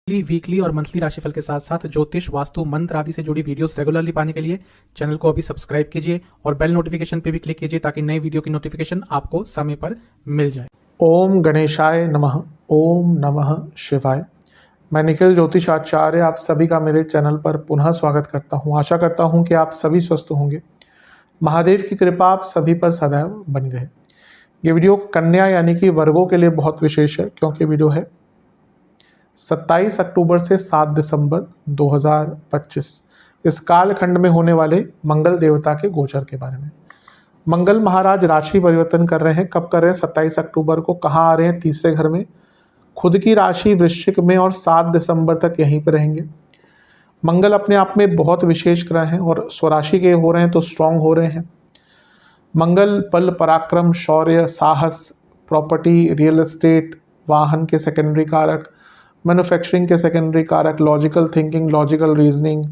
Weekly और monthly राशिफल के साथ साथ ज्योतिष, वास्तु, मंत्र आदि से जुड़ी वीडियोस रेगुलरली पाने के लिए चैनल को अभी सब्सक्राइब कीजिए और बेल नोटिफिकेशन पे भी क्लिक कीजिए ताकि नई वीडियो की नोटिफिकेशन आपको समय पर मिल जाए। ओम गणेशाय नमः। ओम नमः शिवाय। मैं निखिल ज्योतिषाचार्य आप सभी का मेरे चैनल पर पुनः स्वागत करता हूं। आशा करता हूं कि आप सभी स्वस्थ होंगे। महादेव की कृपा आप सभी पर सदैव बनी रहे। ये वीडियो कन्या यानी कि वर्गों के लिए बहुत विशेष है, क्योंकि वीडियो है 27 अक्टूबर से 7 दिसंबर 2025 इस कालखंड में होने वाले मंगल देवता के गोचर के बारे में। मंगल महाराज राशि परिवर्तन कर रहे हैं। कब कर रहे हैं? 27 अक्टूबर को। कहाँ आ रहे हैं? तीसरे घर में, खुद की राशि वृश्चिक में, और 7 दिसंबर तक यहीं पर रहेंगे। मंगल अपने आप में बहुत विशेष ग्रह हैं और स्वराशि के हो रहे हैं तो स्ट्रांग हो रहे हैं। मंगल बल, पराक्रम, शौर्य, साहस, प्रॉपर्टी, रियल एस्टेट, वाहन के सेकेंडरी कारक, मैन्युफैक्चरिंग के सेकेंडरी कारक, logical thinking, logical reasoning,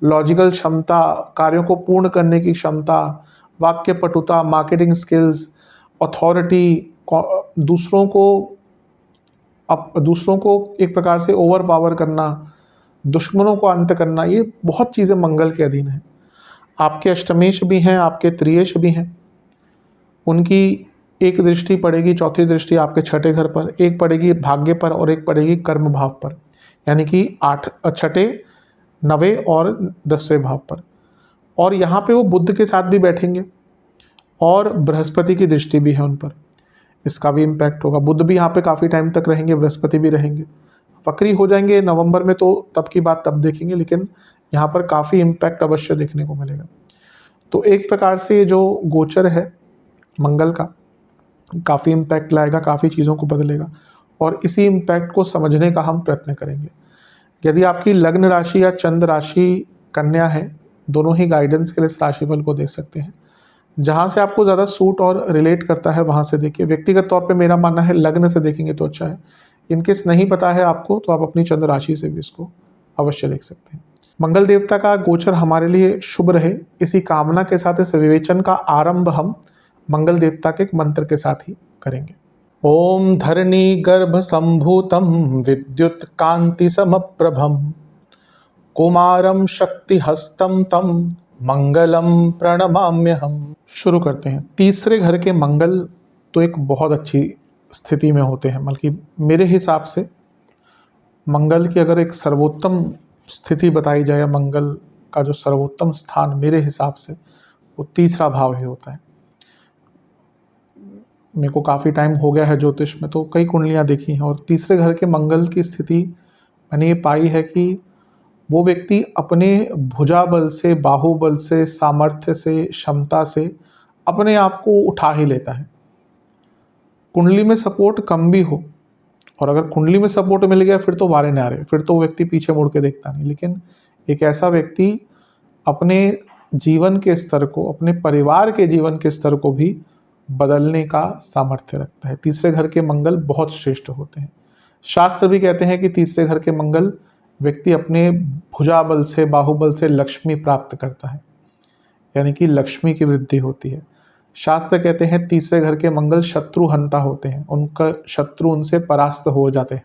logical क्षमता, कार्यों को पूर्ण करने की क्षमता, वाक्य पटुता, मार्केटिंग स्किल्स, अथॉरिटी, दूसरों को एक प्रकार से ओवर पावर करना, दुश्मनों को अंत करना, ये बहुत चीज़ें मंगल के अधीन हैं। आपके अष्टमेश भी हैं, आपके त्रियेश भी हैं। उनकी एक दृष्टि पड़ेगी, चौथी दृष्टि आपके छठे घर पर, एक पड़ेगी भाग्य पर और एक पड़ेगी कर्म भाव पर, यानी कि छठे, 9वें और 10वें भाव पर। और यहाँ पे वो बुध के साथ भी बैठेंगे और बृहस्पति की दृष्टि भी है उन पर, इसका भी इम्पैक्ट होगा। बुध भी यहाँ पे काफ़ी टाइम तक रहेंगे, बृहस्पति भी रहेंगे। वक्री हो जाएंगे नवंबर में, तो तब की बात तब देखेंगे, लेकिन यहाँ पर काफ़ी इम्पैक्ट अवश्य देखने को मिलेगा। तो एक प्रकार से जो गोचर है मंगल का काफ़ी इम्पैक्ट लाएगा, काफ़ी चीज़ों को बदलेगा, और इसी इम्पैक्ट को समझने का हम प्रयत्न करेंगे। यदि आपकी लग्न राशि या चंद्र राशि कन्या है, दोनों ही गाइडेंस के लिए इस राशिफल को देख सकते हैं। जहाँ से आपको ज़्यादा सूट और रिलेट करता है वहाँ से देखिए। व्यक्तिगत तौर पे मेरा मानना है लग्न से देखेंगे तो अच्छा है। इनकेस नहीं पता है आपको तो आप अपनी चंद्र राशि से भी इसको अवश्य देख सकते हैं। मंगल देवता का गोचर हमारे लिए शुभ रहे, इसी कामना के साथ इस विवेचन का आरंभ हम मंगल देवता के एक मंत्र के साथ ही करेंगे। ओम धरणी गर्भ संभूतम विद्युत कांति समप्रभम कुमारम शक्ति हस्तम तम मंगलम प्रणमाम्यहम। शुरू करते हैं। तीसरे घर के मंगल तो एक बहुत अच्छी स्थिति में होते हैं, बल्कि मेरे हिसाब से मंगल की अगर एक सर्वोत्तम स्थिति बताई जाए, मंगल का जो सर्वोत्तम स्थान मेरे हिसाब से वो तीसरा भाव ही होता है। मेरे को काफ़ी टाइम हो गया है ज्योतिष में, तो कई कुंडलियाँ देखी हैं, और तीसरे घर के मंगल की स्थिति मैंने ये पाई है कि वो व्यक्ति अपने भुजाबल से, बाहुबल से, सामर्थ्य से, क्षमता से अपने आप को उठा ही लेता है। कुंडली में सपोर्ट कम भी हो, और अगर कुंडली में सपोर्ट मिल गया फिर तो वारे न्यारे, फिर तो वो व्यक्ति पीछे मुड़ के देखता नहीं। लेकिन एक ऐसा व्यक्ति अपने जीवन के स्तर को, अपने परिवार के जीवन के स्तर को भी बदलने का सामर्थ्य रखता है। तीसरे घर के मंगल बहुत श्रेष्ठ होते हैं। शास्त्र भी कहते हैं कि तीसरे घर के मंगल व्यक्ति अपने भुजाबल से, बाहुबल से लक्ष्मी प्राप्त करता है, यानी कि लक्ष्मी की वृद्धि होती है। शास्त्र कहते हैं तीसरे घर के मंगल शत्रु हंता होते हैं, उनका शत्रु उनसे परास्त हो जाते हैं।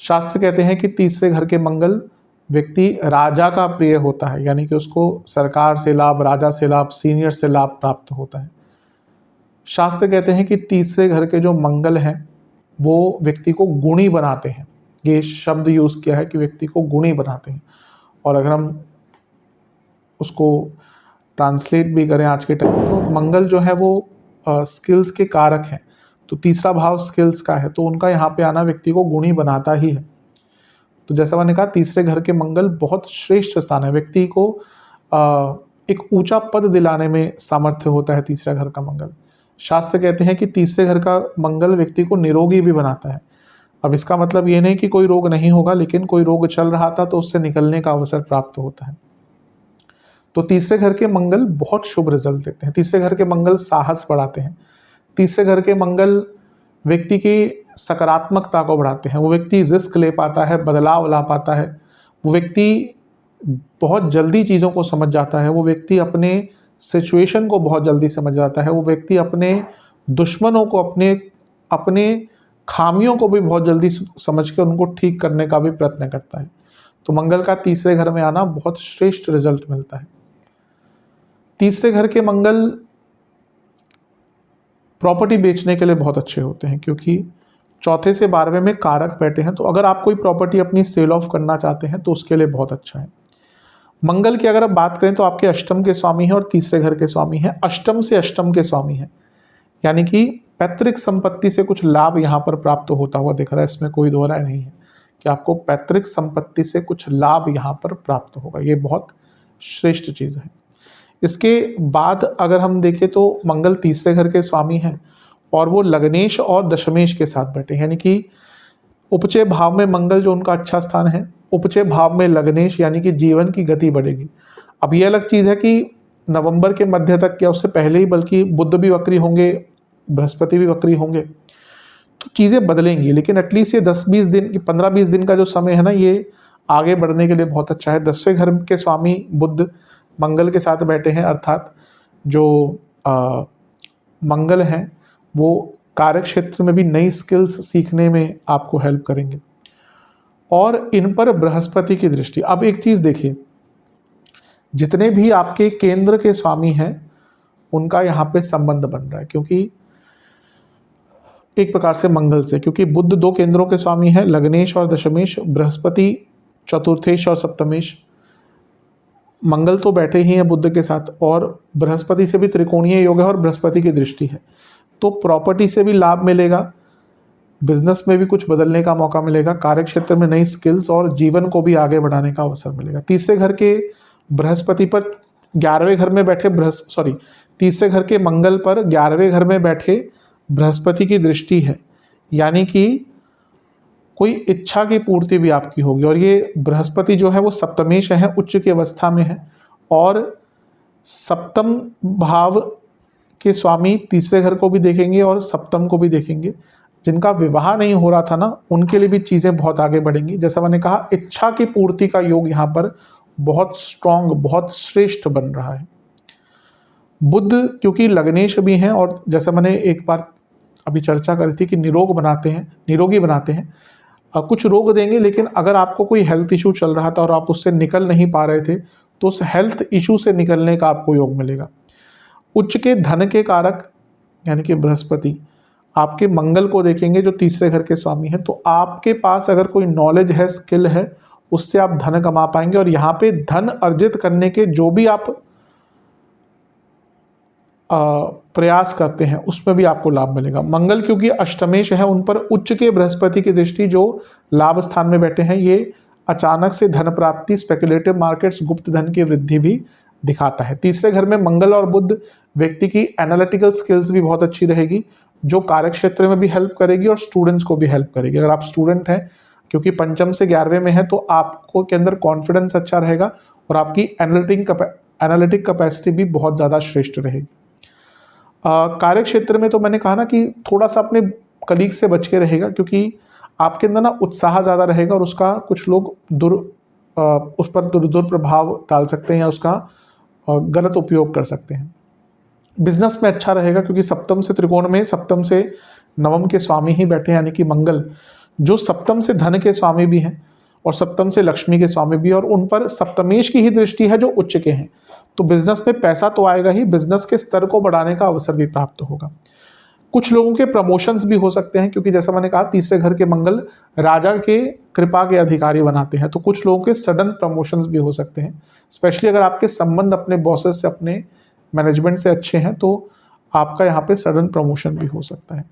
शास्त्र कहते हैं कि तीसरे घर के मंगल व्यक्ति राजा का प्रिय होता है, यानी कि उसको सरकार से लाभ, राजा से लाभ, सीनियर से लाभ प्राप्त होता है। शास्त्र कहते हैं कि तीसरे घर के जो मंगल हैं वो व्यक्ति को गुणी बनाते हैं। ये शब्द यूज किया है कि व्यक्ति को गुणी बनाते हैं, और अगर हम उसको ट्रांसलेट भी करें आज के टाइम में, तो मंगल जो है वो स्किल्स के कारक हैं। तो तीसरा भाव स्किल्स का है, तो उनका यहाँ पे आना व्यक्ति को गुणी बनाता ही है। तो जैसा मैंने कहा, तीसरे घर के मंगल बहुत श्रेष्ठ स्थान है। व्यक्ति को एक ऊंचा पद दिलाने में सामर्थ्य होता है तीसरा घर का मंगल। शास्त्र कहते हैं कि तीसरे घर का मंगल व्यक्ति को निरोगी भी बनाता है। अब इसका मतलब ये नहीं कि कोई रोग नहीं होगा, लेकिन कोई रोग चल रहा था तो उससे निकलने का अवसर प्राप्त होता है। तो तीसरे घर के मंगल बहुत शुभ रिजल्ट देते हैं। तीसरे घर के मंगल साहस बढ़ाते हैं। तीसरे घर के मंगल व्यक्ति की सकारात्मकता को बढ़ाते हैं। वो व्यक्ति रिस्क ले पाता है, बदलाव ला पाता है। वो व्यक्ति बहुत जल्दी चीज़ों को समझ जाता है। वो व्यक्ति अपने सिचुएशन को बहुत जल्दी समझ जाता है। वो व्यक्ति अपने दुश्मनों को अपने खामियों को भी बहुत जल्दी समझ के उनको ठीक करने का भी प्रयत्न करता है। तो मंगल का तीसरे घर में आना बहुत श्रेष्ठ रिजल्ट मिलता है। तीसरे घर के मंगल प्रॉपर्टी बेचने के लिए बहुत अच्छे होते हैं, क्योंकि चौथे से 12वें में कारक बैठे हैं। तो अगर आप कोई प्रॉपर्टी अपनी सेल ऑफ करना चाहते हैं तो उसके लिए बहुत अच्छा है। मंगल की अगर आप बात करें तो आपके अष्टम के स्वामी हैं और तीसरे घर के स्वामी हैं, अष्टम से अष्टम के स्वामी हैं, यानी कि पैतृक संपत्ति से कुछ लाभ यहाँ पर प्राप्त होता हुआ दिख रहा है। इसमें कोई दो राय नहीं है कि आपको पैतृक संपत्ति से कुछ लाभ यहाँ पर प्राप्त होगा, ये बहुत श्रेष्ठ चीज़ है। इसके बाद अगर हम देखें तो मंगल तीसरे घर के स्वामी हैं और वो लग्नेश और दशमेश के साथ बैठे, यानी कि उपचय भाव में मंगल जो उनका अच्छा स्थान है, उपचय भाव में लग्नेश, यानी कि जीवन की गति बढ़ेगी। अब ये अलग चीज़ है कि नवंबर के मध्य तक या उससे पहले ही बल्कि बुध भी वक्री होंगे, बृहस्पति भी वक्री होंगे, तो चीज़ें बदलेंगी, लेकिन एटलीस्ट ये 10-20 दिन की 15-20 दिन का जो समय है ना, ये आगे बढ़ने के लिए बहुत अच्छा है। 10वें घर के स्वामी बुध मंगल के साथ बैठे हैं, अर्थात जो मंगल हैं वो कार्य क्षेत्र में भी नई स्किल्स सीखने में आपको हेल्प करेंगे। और इन पर बृहस्पति की दृष्टि। अब एक चीज़ देखिए, जितने भी आपके केंद्र के स्वामी हैं उनका यहाँ पे संबंध बन रहा है, क्योंकि एक प्रकार से मंगल से, क्योंकि बुध 2 केंद्रों के स्वामी हैं, लग्नेश और दशमेश, बृहस्पति चतुर्थेश और सप्तमेश। मंगल तो बैठे ही हैं बुध के साथ और बृहस्पति से भी त्रिकोणीय योग है और बृहस्पति की दृष्टि है, तो प्रॉपर्टी से भी लाभ मिलेगा, बिजनेस में भी कुछ बदलने का मौका मिलेगा, कार्य क्षेत्र में नई स्किल्स और जीवन को भी आगे बढ़ाने का अवसर मिलेगा। तीसरे घर के बृहस्पति पर 11वें घर में बैठे तीसरे घर के मंगल पर 11वें घर में बैठे बृहस्पति की दृष्टि है, यानी कि कोई इच्छा की पूर्ति भी आपकी होगी। और ये बृहस्पति जो है वो सप्तमेश है, उच्च की अवस्था में है, और सप्तम भाव के स्वामी तीसरे घर को भी देखेंगे और सप्तम को भी देखेंगे। जिनका विवाह नहीं हो रहा था ना, उनके लिए भी चीज़ें बहुत आगे बढ़ेंगी। जैसा मैंने कहा, इच्छा की पूर्ति का योग यहाँ पर बहुत स्ट्रॉन्ग, बहुत श्रेष्ठ बन रहा है। बुध क्योंकि लग्नेश भी हैं और जैसा मैंने एक बार अभी चर्चा करी थी कि निरोगी बनाते हैं, कुछ रोग देंगे, लेकिन अगर आपको कोई हेल्थ इशू चल रहा था और आप उससे निकल नहीं पा रहे थे तो उस हेल्थ इशू से निकलने का आपको योग मिलेगा। उच्च के धन के कारक यानी कि बृहस्पति आपके मंगल को देखेंगे जो तीसरे घर के स्वामी हैं, तो आपके पास अगर कोई नॉलेज है, स्किल है, उससे आप धन कमा पाएंगे। और यहाँ पे धन अर्जित करने के जो भी आप प्रयास करते हैं उसमें भी आपको लाभ मिलेगा। मंगल क्योंकि अष्टमेश है, उन पर उच्च के बृहस्पति की दृष्टि जो लाभ स्थान में बैठे हैं, ये अचानक से धन प्राप्ति, स्पेकुलेटिव मार्केट्स, गुप्त धन की वृद्धि भी दिखाता है। तीसरे घर में मंगल और बुध व्यक्ति की एनालिटिकल स्किल्स भी बहुत अच्छी रहेगी, जो कार्य क्षेत्र में भी हेल्प करेगी और स्टूडेंट्स को भी हेल्प करेगी। अगर आप स्टूडेंट हैं, क्योंकि पंचम से 11वें में है, तो आपको के अंदर कॉन्फिडेंस अच्छा रहेगा और आपकी एनालिटिक कैपेसिटी भी बहुत ज़्यादा श्रेष्ठ रहेगी। कार्य क्षेत्र में तो मैंने कहा ना कि थोड़ा सा अपने कलीग से बच के रहेगा, क्योंकि आपके अंदर ना उत्साह ज़्यादा रहेगा और उसका कुछ लोग उस पर दुष्प्रभाव डाल सकते हैं या उसका गलत उपयोग कर सकते हैं। बिजनेस में अच्छा रहेगा क्योंकि सप्तम से त्रिकोण में सप्तम से नवम के स्वामी ही बैठे हैं, यानी कि मंगल जो सप्तम से धन के स्वामी भी हैं और सप्तम से लक्ष्मी के स्वामी भी, और उन पर सप्तमेश की ही दृष्टि है जो उच्च के हैं। तो बिजनेस में पैसा तो आएगा ही, बिजनेस के स्तर को बढ़ाने का अवसर भी प्राप्त होगा। कुछ लोगों के प्रमोशंस भी हो सकते हैं, क्योंकि जैसा मैंने कहा तीसरे घर के मंगल राजा के कृपा के अधिकारी बनाते हैं, तो कुछ लोगों के सडन प्रमोशंस भी हो सकते हैं। स्पेशली अगर आपके संबंध अपने बॉसेस से, अपने मैनेजमेंट से अच्छे हैं, तो आपका यहाँ पे सडन प्रमोशन भी हो सकता है।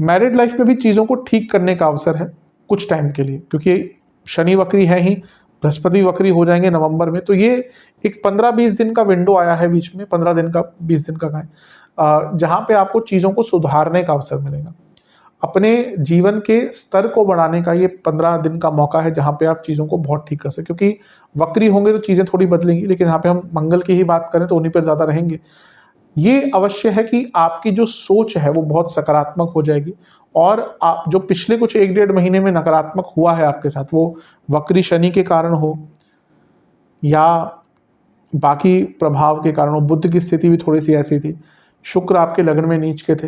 मैरिड लाइफ में भी चीज़ों को ठीक करने का अवसर है कुछ टाइम के लिए, क्योंकि शनि वक्री है ही, बृहस्पति वक्री हो जाएंगे नवंबर में, तो ये एक 15-20 दिन का विंडो आया है बीच में, 15 दिन का, 20 दिन का जहाँ पे आपको चीज़ों को सुधारने का अवसर मिलेगा। अपने जीवन के स्तर को बढ़ाने का ये 15 दिन का मौका है, जहाँ पे आप चीज़ों को बहुत ठीक कर सकते, क्योंकि वक्री होंगे तो चीज़ें थोड़ी बदलेंगी, लेकिन यहाँ पे हम मंगल की ही बात करें तो उन्हीं पर ज़्यादा रहेंगे। ये अवश्य है कि आपकी जो सोच है वो बहुत सकारात्मक हो जाएगी, और आप जो पिछले कुछ 1-1.5 महीने में नकारात्मक हुआ है आपके साथ, वो वक्री शनि के कारण हो या बाकी प्रभाव के कारण हो, बुध की स्थिति भी थोड़ी सी ऐसी थी, शुक्र आपके लग्न में नीच के थे,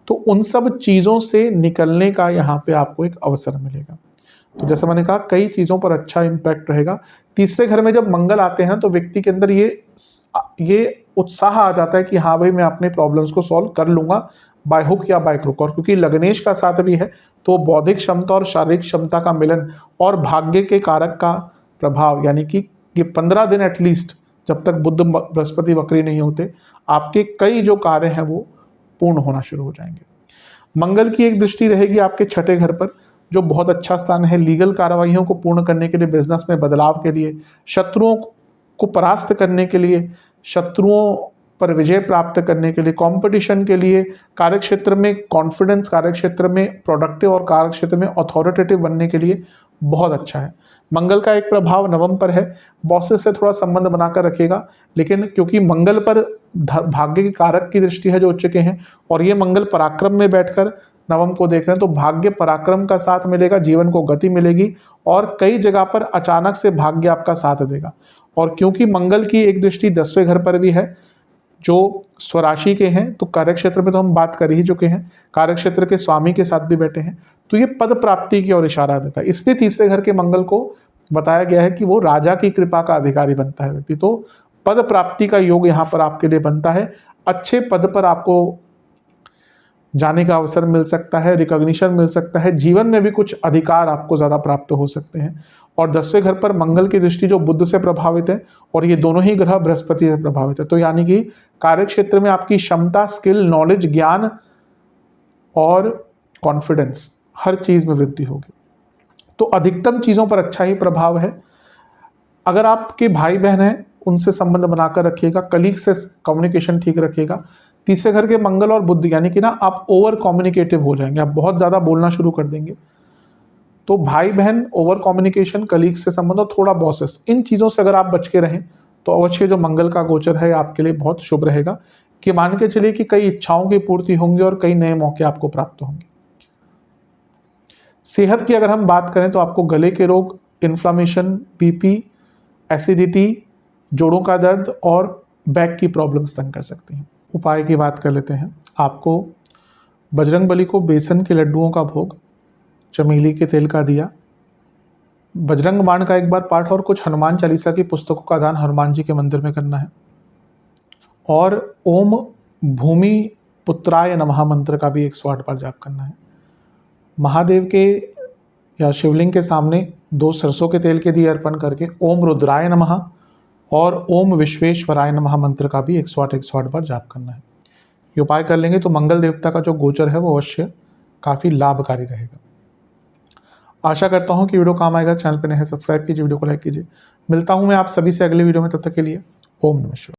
तो उन सब चीज़ों से निकलने का यहाँ पे आपको एक अवसर मिलेगा। तो जैसे मैंने कहा कई चीज़ों पर अच्छा इम्पैक्ट रहेगा। तीसरे घर में जब मंगल आते हैं तो व्यक्ति के अंदर ये उत्साह आ जाता है कि हाँ भाई मैं अपने प्रॉब्लम्स को सॉल्व कर लूंगा बाय हुक या बाय क्रुक। और क्योंकि लग्नेश का साथ भी है तो बौद्धिक क्षमता और शारीरिक क्षमता का मिलन और भाग्य के कारक का प्रभाव, यानी कि ये 15 दिन एटलीस्ट जब तक बुध बृहस्पति वक्री नहीं होते, आपके कई जो कार्य हैं वो पूर्ण होना शुरू हो जाएंगे। मंगल की एक दृष्टि रहेगी आपके छठे घर पर, जो बहुत अच्छा स्थान है लीगल कार्रवाइयों को पूर्ण करने के लिए, बिजनेस में बदलाव के लिए, शत्रुओं को परास्त करने के लिए, शत्रुओं पर विजय प्राप्त करने के लिए, कंपटीशन के लिए, कार्यक्षेत्र में कॉन्फिडेंस, कार्यक्षेत्र में प्रोडक्टिव और कार्यक्षेत्र में अथॉरिटेटिव बनने के लिए बहुत अच्छा है। मंगल का एक प्रभाव नवम पर है, बॉसेस से थोड़ा संबंध बनाकर रखेगा, लेकिन क्योंकि मंगल पर भाग्य के कारक की दृष्टि है जो उच्च के हैं और ये मंगल पराक्रम में बैठकर नवम को देख रहे हैं, तो भाग्य पराक्रम का साथ मिलेगा, जीवन को गति मिलेगी और कई जगह पर अचानक से भाग्य आपका साथ देगा। और क्योंकि मंगल की एक दृष्टि 10वें घर पर भी है जो स्वराशि के हैं, तो कार्यक्षेत्र में तो हम बात कर ही चुके हैं, कार्यक्षेत्र के स्वामी के साथ भी बैठे हैं, तो ये पद प्राप्ति की ओर इशारा देता है। इसलिए तीसरे घर के मंगल को बताया गया है कि वो राजा की कृपा का अधिकारी बनता है व्यक्ति, तो पद प्राप्ति का योग यहाँ पर आपके लिए बनता है। अच्छे पद पर आपको जाने का अवसर मिल सकता है, रिकॉग्निशन मिल सकता है, जीवन में भी कुछ अधिकार आपको ज़्यादा प्राप्त हो सकते हैं। और 10वें घर पर मंगल की दृष्टि जो बुध से प्रभावित है और ये दोनों ही ग्रह बृहस्पति से प्रभावित है, तो यानी कि कार्यक्षेत्र में आपकी क्षमता, स्किल, नॉलेज, ज्ञान और कॉन्फिडेंस हर चीज़ में वृद्धि होगी। तो अधिकतम चीज़ों पर अच्छा ही प्रभाव है। अगर आपके भाई बहन हैं उनसे संबंध बनाकर रखिएगा, कलीग से कम्युनिकेशन ठीक रखिएगा। तीसरे घर के मंगल और बुध यानी कि ना आप ओवर कम्युनिकेटिव हो जाएंगे, आप बहुत ज़्यादा बोलना शुरू कर देंगे। तो भाई बहन, ओवर कम्युनिकेशन, कलीग से संबंध और थोड़ा बॉसेस, इन चीज़ों से अगर आप बच के रहें तो अवश्य जो मंगल का गोचर है आपके लिए बहुत शुभ रहेगा, कि मान के चलिए कि कई इच्छाओं की पूर्ति होंगी और कई नए मौके आपको प्राप्त होंगे। सेहत की अगर हम बात करें तो आपको गले के रोग, इन्फ्लामेशन, बीपी, एसिडिटी, जोड़ों का दर्द और बैक की प्रॉब्लम्स तंग कर सकती हैं। उपाय की बात कर लेते हैं। आपको बजरंगबली को बेसन के लड्डुओं का भोग, चमेली के तेल का दिया, बजरंग बाण का एक बार पाठ और कुछ हनुमान चालीसा की पुस्तकों का दान हनुमान जी के मंदिर में करना है। और ओम भूमि पुत्राय नमः मंत्र का भी 108 बार जाप करना है। महादेव के या शिवलिंग के सामने 2 सरसों के तेल के दिए अर्पण करके ओम रुद्राय नमः और ओम विश्वेश्वराय नमः मंत्र का भी 108 बार जाप करना है। ये उपाय कर लेंगे तो मंगल देवता का जो गोचर है वो अवश्य काफ़ी लाभकारी रहेगा। आशा करता हूँ कि वीडियो काम आएगा। चैनल पर नए हैं सब्सक्राइब कीजिए, वीडियो को लाइक कीजिए। मिलता हूँ मैं आप सभी से अगले वीडियो में, तब तक के लिए ओम नमः शिवाय।